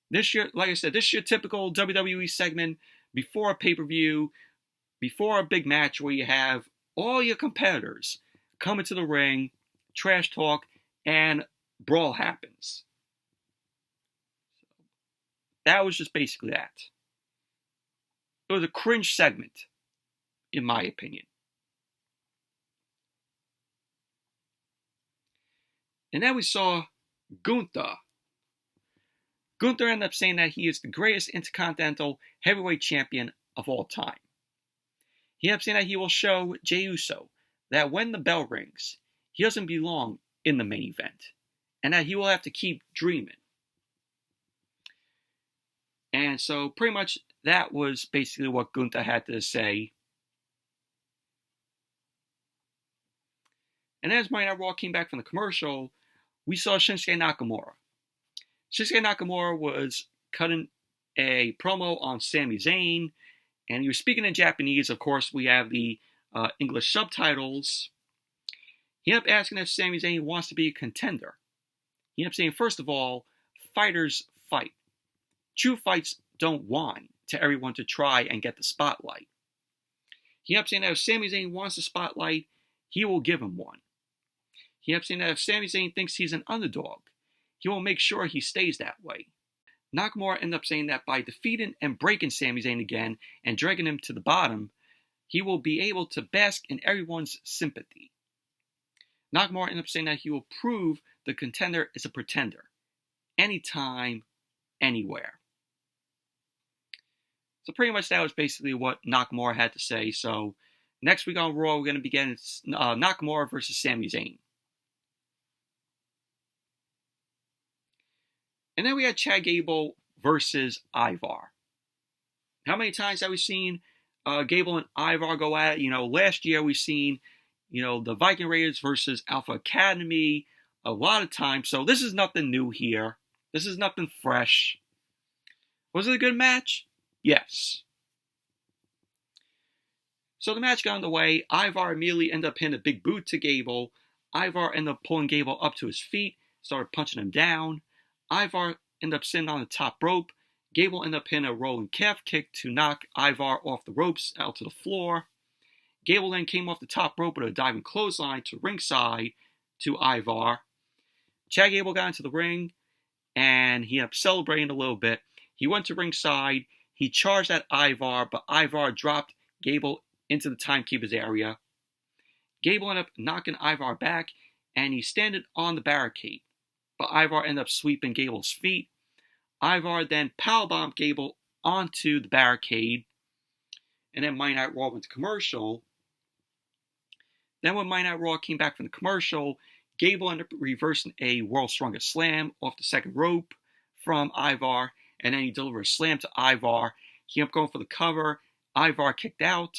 this year, like I said, this is your typical WWE segment before a pay-per-view, before a big match where you have all your competitors come into the ring, trash talk, and brawl happens. That was just basically that. It was a cringe segment, in my opinion. And then we saw Gunther. Gunther ended up saying that he is the greatest Intercontinental Heavyweight Champion of all time. He ended up saying that he will show Jey Uso that when the bell rings, he doesn't belong in the main event, and that he will have to keep dreaming. And so pretty much that was basically what Gunther had to say. And as Monday Night Raw came back from the commercial, we saw Shinsuke Nakamura. Shinsuke Nakamura was cutting a promo on Sami Zayn, and he was speaking in Japanese. Of course, we have the English subtitles. He ended up asking if Sami Zayn wants to be a contender. He ended up saying, first of all, fighters fight. True fights don't whine to everyone to try and get the spotlight. He ended up saying that if Sami Zayn wants the spotlight, he will give him one. He ended up saying that if Sami Zayn thinks he's an underdog, he will make sure he stays that way. Nakamura ended up saying that by defeating and breaking Sami Zayn again and dragging him to the bottom, he will be able to bask in everyone's sympathy. Nakamura ended up saying that he will prove the contender is a pretender. Anytime, anywhere. So pretty much that was basically what Nakamura had to say. So next week on Raw, we're going to begin Nakamura versus Sami Zayn. And then we had Chad Gable versus Ivar. How many times have we seen Gable and Ivar go at it? Last year we seen, the Viking Raiders versus Alpha Academy a lot of times. So this is nothing new here. This is nothing fresh. Was it a good match? Yes. So the match got underway. Ivar immediately ended up hitting a big boot to Gable. Ivar ended up pulling Gable up to his feet, started punching him down. Ivar ended up sitting on the top rope. Gable ended up hitting a rolling calf kick to knock Ivar off the ropes out to the floor. Gable then came off the top rope with a diving clothesline to ringside to Ivar. Chad Gable got into the ring, and he ended up celebrating a little bit. He went to ringside. He charged at Ivar, but Ivar dropped Gable into the timekeeper's area. Gable ended up knocking Ivar back, and he standing on the barricade. But Ivar ended up sweeping Gable's feet. Ivar then powerbombed Gable onto the barricade. And then Monday Night Raw went to commercial. Then when Monday Night Raw came back from the commercial, Gable ended up reversing a World's Strongest Slam off the second rope from Ivar. And then he delivered a slam to Ivar. He ended up going for the cover. Ivar kicked out.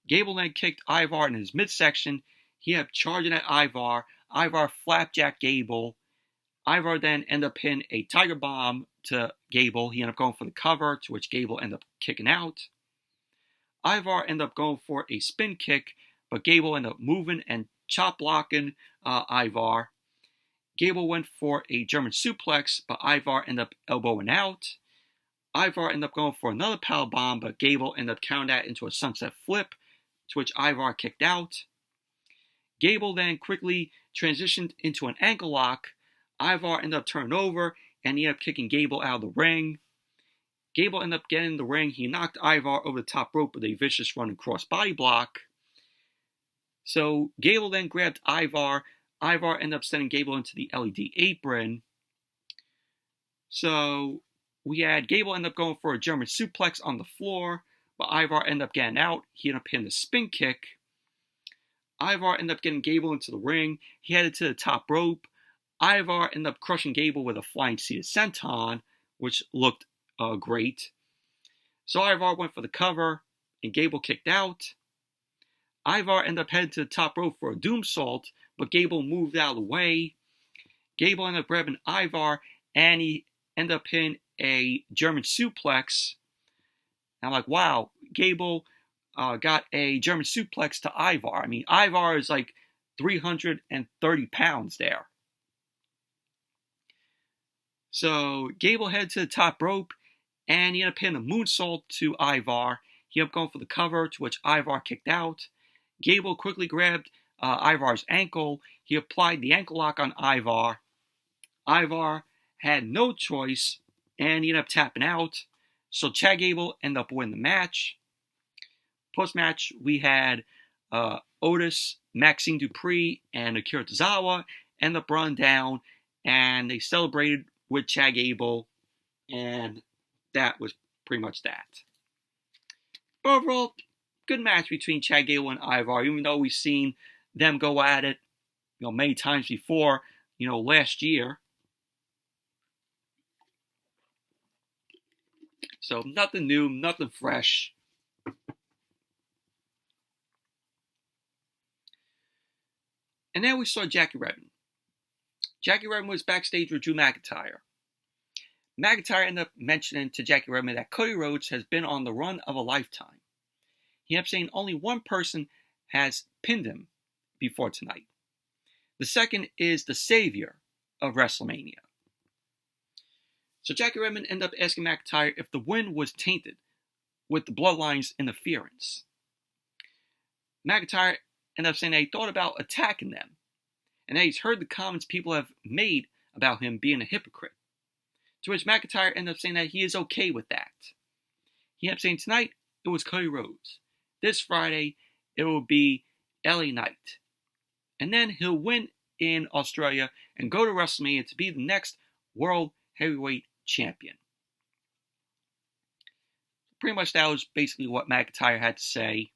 Gable then kicked Ivar in his midsection. He ended up charging at Ivar. Ivar flapjacked Gable. Ivar then ended up hitting a Tiger Bomb to Gable. He ended up going for the cover, to which Gable ended up kicking out. Ivar ended up going for a spin kick, but Gable ended up moving and chop blocking Ivar. Gable went for a German suplex, but Ivar ended up elbowing out. Ivar ended up going for another power bomb, but Gable ended up counting that into a sunset flip, to which Ivar kicked out. Gable then quickly transitioned into an ankle lock. Ivar ended up turning over, and he ended up kicking Gable out of the ring. Gable ended up getting in the ring. He knocked Ivar over the top rope with a vicious running crossbody block. So Gable then grabbed Ivar. Ivar ended up sending Gable into the LED apron. So we had Gable end up going for a German suplex on the floor, but Ivar ended up getting out. He ended up hitting a spin kick. Ivar ended up getting Gable into the ring. He headed to the top rope. Ivar ended up crushing Gable with a flying seated senton, which looked great. So Ivar went for the cover, and Gable kicked out. Ivar ended up heading to the top rope for a doomsault, but Gable moved out of the way. Gable ended up grabbing Ivar, and he ended up hitting a German suplex. And I'm like, wow, Gable got a German suplex to Ivar. I mean, Ivar is like 330 pounds there. So Gable headed to the top rope, and he ended up hitting a moonsault to Ivar. He ended up going for the cover, to which Ivar kicked out. Gable quickly grabbed Ivar's ankle. He applied the ankle lock on Ivar. Ivar had no choice, and he ended up tapping out. So Chad Gable ended up winning the match. Post-match, we had Otis, Maxine Dupree, and Akira Tozawa end up running down, and they celebrated with Chad Gable, and that was pretty much that. But overall, good match between Chad Gable and Ivar, even though we've seen them go at it, many times before, last year. So nothing new, nothing fresh. And then we saw Jackie Redmond. Jackie Redmond was backstage with Drew McIntyre. McIntyre ended up mentioning to Jackie Redmond that Cody Rhodes has been on the run of a lifetime. He ended up saying only one person has pinned him before tonight. The second is the savior of WrestleMania. So Jackie Redmond ended up asking McIntyre if the win was tainted with the Bloodline's interference. McIntyre ended up saying that he thought about attacking them, and that he's heard the comments people have made about him being a hypocrite. To which McIntyre ended up saying that he is okay with that. He ended up saying tonight it was Cody Rhodes. This Friday it will be LA Knight. And then he'll win in Australia and go to WrestleMania to be the next World Heavyweight Champion. Pretty much that was basically what McIntyre had to say.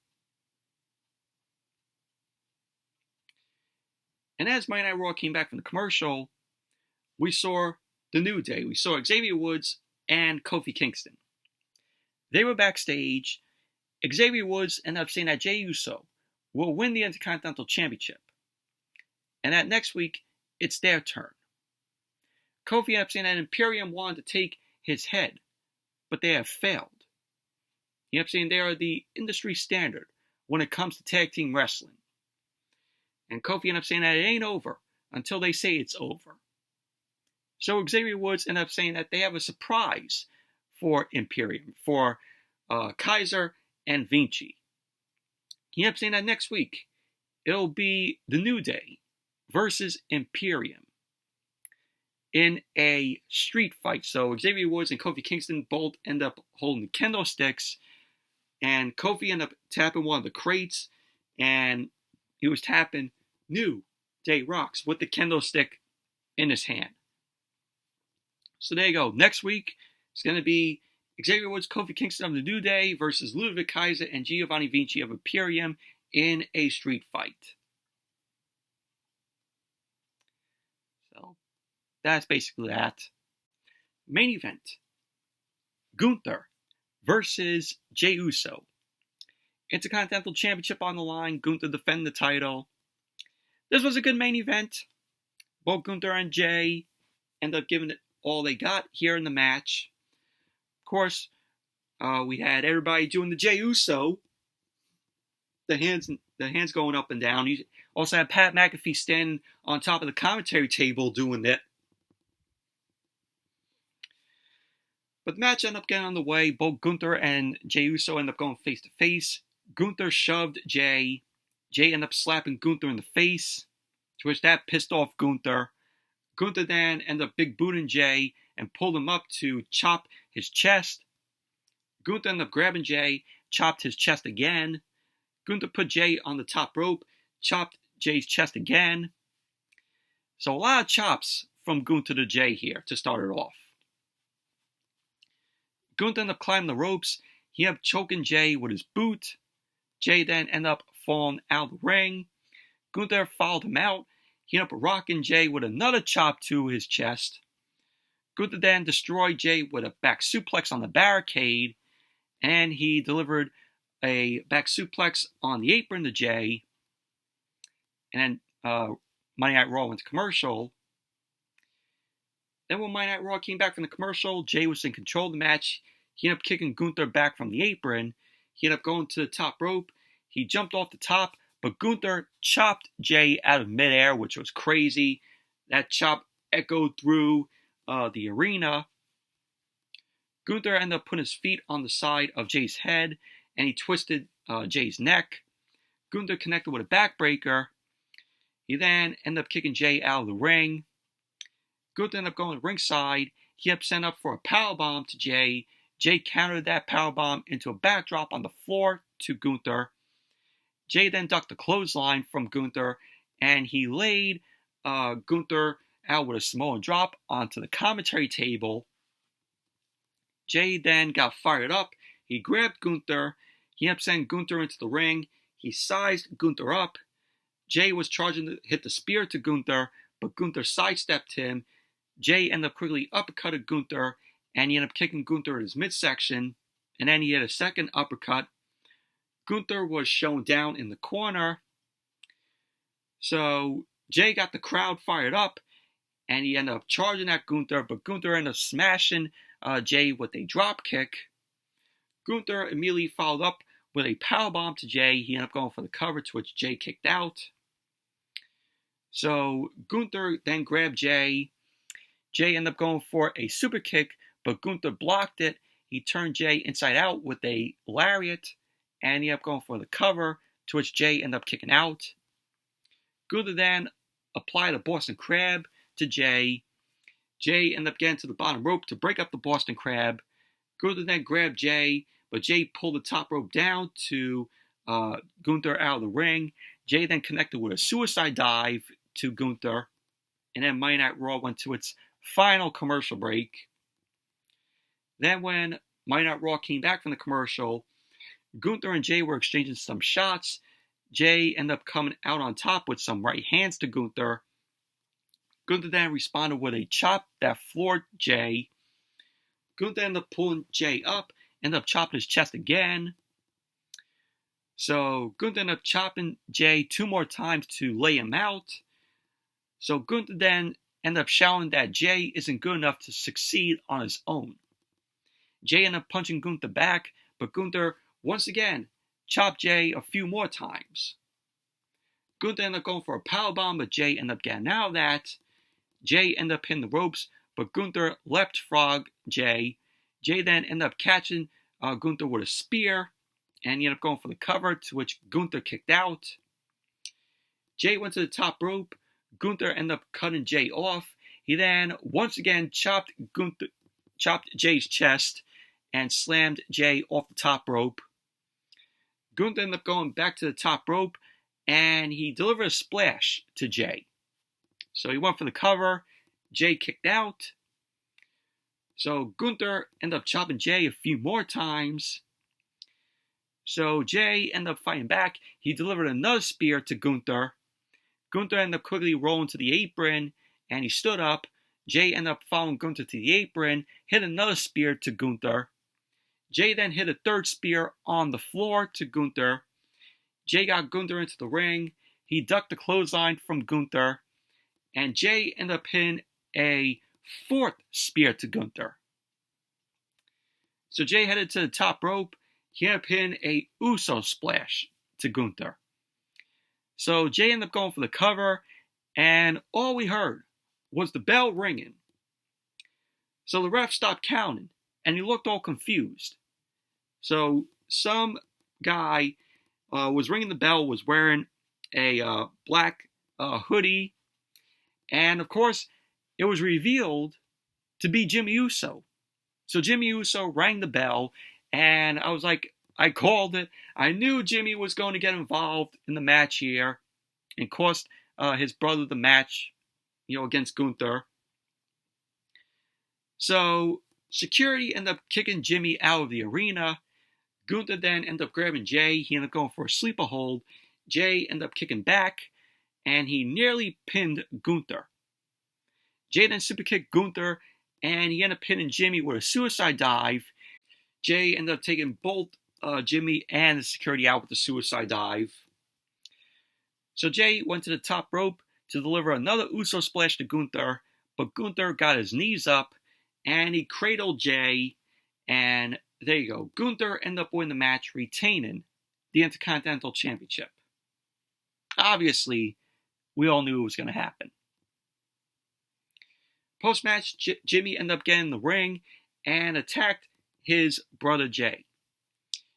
And as Monday Night Raw came back from the commercial, we saw the New Day. We saw Xavier Woods and Kofi Kingston. They were backstage. Xavier Woods ended up saying that Jey Uso will win the Intercontinental Championship, and that next week it's their turn. Kofi ended up saying that Imperium wanted to take his head, but they have failed. He ended up saying they are the industry standard when it comes to tag team wrestling. And Kofi ended up saying that it ain't over until they say it's over. So Xavier Woods ended up saying that they have a surprise for Imperium, for Kaiser and Vinci. He ended up saying that next week it'll be the New Day versus Imperium in a street fight. So Xavier Woods and Kofi Kingston both end up holding the kendo sticks, and Kofi ended up tapping one of the crates, and he was tapping New Day Rocks with the kendo stick in his hand. So there you go. Next week, it's going to be Xavier Woods, Kofi Kingston of the New Day versus Ludovic Kaiser and Giovanni Vinci of Imperium in a street fight. So that's basically that. Main event. Gunther versus Jey Uso. Intercontinental Championship on the line. Gunther defending the title. This was a good main event. Both Gunther and Jey ended up giving it all they got here in the match. Of course, we had everybody doing the Jey Uso. The hands going up and down. You also had Pat McAfee standing on top of the commentary table doing it. But the match ended up getting on the way. Both Gunther and Jey Uso ended up going face to face. Gunther shoved Jey. Jey ended up slapping Gunther in the face, to which that pissed off Gunther. Gunther then ended up big booting Jey and pulled him up to chop his chest. Gunther ended up grabbing Jey, chopped his chest again. Gunther put Jey on the top rope, chopped Jey's chest again. So a lot of chops from Gunther to Jey here to start it off. Gunther ended up climbing the ropes. He ended up choking Jey with his boot. Jey then ended up falling out of the ring. Gunther followed him out. He ended up rocking Jey with another chop to his chest. Gunther then destroyed Jey with a back suplex on the barricade, and he delivered a back suplex on the apron to Jey. And then Monday Night Raw went to commercial. Then when Monday Night Raw came back from the commercial, Jey was in control of the match. He ended up kicking Gunther back from the apron. He ended up going to the top rope. He jumped off the top, but Gunther chopped Jey out of midair, which was crazy. That chop echoed through the arena. Gunther ended up putting his feet on the side of Jey's head, and he twisted Jey's neck. Gunther connected with a backbreaker, He then ended up kicking Jey out of the ring. Gunther ended up going ringside. He ended up setting up for a powerbomb to Jey. Jey countered that powerbomb into a backdrop on the floor to Gunther. Jey then ducked the clothesline from Gunther, and he laid Gunther out with a Samoan drop onto the commentary table. Jey then got fired up. He grabbed Gunther. He ended up sending Gunther into the ring. He sized Gunther up. Jey was charging to hit the spear to Gunther, but Gunther sidestepped him. Jey ended up quickly uppercutting Gunther, and he ended up kicking Gunther in his midsection, and then he hit a second uppercut. Gunther was shown down in the corner. So Jey got the crowd fired up, and he ended up charging at Gunther, but Gunther ended up smashing Jey with a drop kick. Gunther immediately followed up with a powerbomb to Jey. He ended up going for the cover, to which Jey kicked out. So Gunther then grabbed Jey. Jey ended up going for a super kick, but Gunther blocked it. He turned Jey inside out with a lariat, and he ended up going for the cover, to which Jey ended up kicking out. Gunther then applied a Boston Crab to Jey. Jey ended up getting to the bottom rope to break up the Boston Crab. Gunther then grabbed Jey, but Jey pulled the top rope down to Gunther out of the ring. Jey then connected with a suicide dive to Gunther, and then Monday Night Raw went to its final commercial break. Then when Monday Night Raw came back from the commercial, Gunther and Jey were exchanging some shots. Jey ended up coming out on top with some right hands to Gunther. Gunther then responded with a chop that floored Jey. Gunther ended up pulling Jey up, ended up chopping his chest again. So Gunther ended up chopping Jey 2 more times to lay him out. So Gunther then ended up shouting that Jey isn't good enough to succeed on his own. Jey ended up punching Gunther back, but Gunther once again chopped Jey a few more times. Gunther ended up going for a powerbomb, but Jey ended up getting out of that. Jey ended up hitting the ropes, but Gunther left frog Jey. Jey then ended up catching Gunther with a spear, and he ended up going for the cover, to which Gunther kicked out. Jey went to the top rope. Gunther ended up cutting Jey off. He then once again chopped Jey's chest and slammed Jey off the top rope. Gunther ended up going back to the top rope, and he delivered a splash to Jey. So he went for the cover. Jey kicked out. So Gunther ended up chopping Jey a few more times. So Jey ended up fighting back. He delivered another spear to Gunther. Gunther ended up quickly rolling to the apron, and he stood up. Jey ended up following Gunther to the apron, hit another spear to Gunther. Jey then hit a third spear on the floor to Gunther. Jey got Gunther into the ring. He ducked the clothesline from Gunther, and Jey ended up hitting a 4th spear to Gunther. So Jey headed to the top rope. He ended up hitting a Uso splash to Gunther. So Jey ended up going for the cover, and all we heard was the bell ringing. So the ref stopped counting, and he looked all confused. So some guy was ringing the bell, was wearing a black hoodie, and of course, it was revealed to be Jimmy Uso. So Jimmy Uso rang the bell, and I was like, I called it. I knew Jimmy was going to get involved in the match here and cost his brother the match, against Gunther. So security ended up kicking Jimmy out of the arena. Gunther then ended up grabbing Jey. He ended up going for a sleeper hold. Jey ended up kicking back, and he nearly pinned Gunther. Jey then super kicked Gunther, and he ended up hitting Jimmy with a suicide dive. Jey ended up taking both Jimmy and the security out with the suicide dive. So Jey went to the top rope to deliver another Uso splash to Gunther, but Gunther got his knees up, and he cradled Jey, and there you go. Gunther ended up winning the match, retaining the Intercontinental Championship. Obviously, we all knew it was going to happen. Post-match, Jimmy ended up getting in the ring and attacked his brother Jey.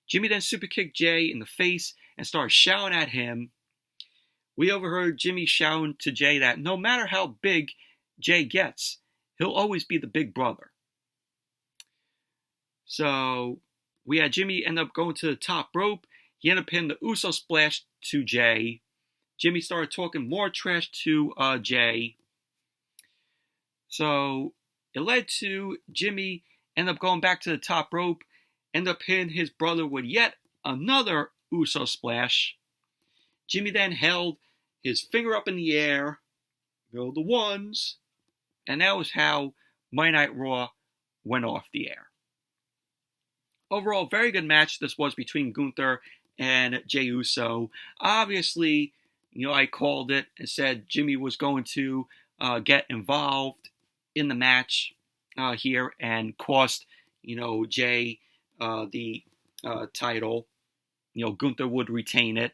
Jimmy then super kicked Jey in the face and started shouting at him. we overheard Jimmy shouting to Jey that no matter how big Jey gets, he'll always be the big brother. So we had Jimmy end up going to the top rope. He ended up hitting the Uso splash to Jey. Jimmy started talking more trash to Jey. So it led to Jimmy end up going back to the top rope, end up hitting his brother with yet another Uso splash. Jimmy then held his finger up in the air, go the ones, and that was how Monday Night Raw went off the air. Overall, very good match this was between Gunther and Jey Uso. Obviously, I called it and said Jimmy was going to get involved in the match here and cost, Jey the title. Gunther would retain it.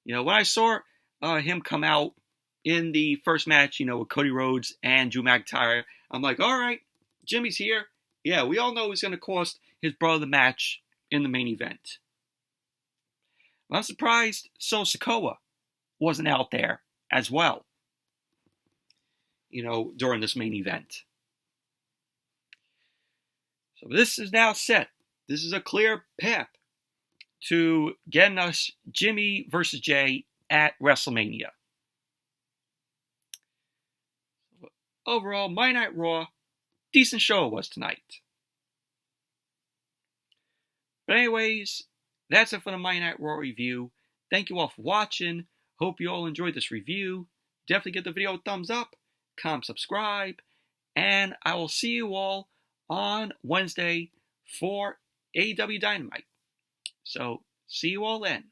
When I saw him come out in the first match, with Cody Rhodes and Drew McIntyre, I'm like, all right, Jimmy's here. Yeah, we all know he's going to cost his brother the match in the main event. I'm surprised Solo Sikoa wasn't out there as well, during this main event. So this is now set. This is a clear path to getting us Jimmy versus Jey at WrestleMania. Overall, Monday Night Raw, decent show it was tonight. But anyways, that's it for the Monday Night Raw review. Thank you all for watching. Hope you all enjoyed this review. Definitely give the video a thumbs up, comment, subscribe, and I will see you all on Wednesday for AEW Dynamite. So, see you all then.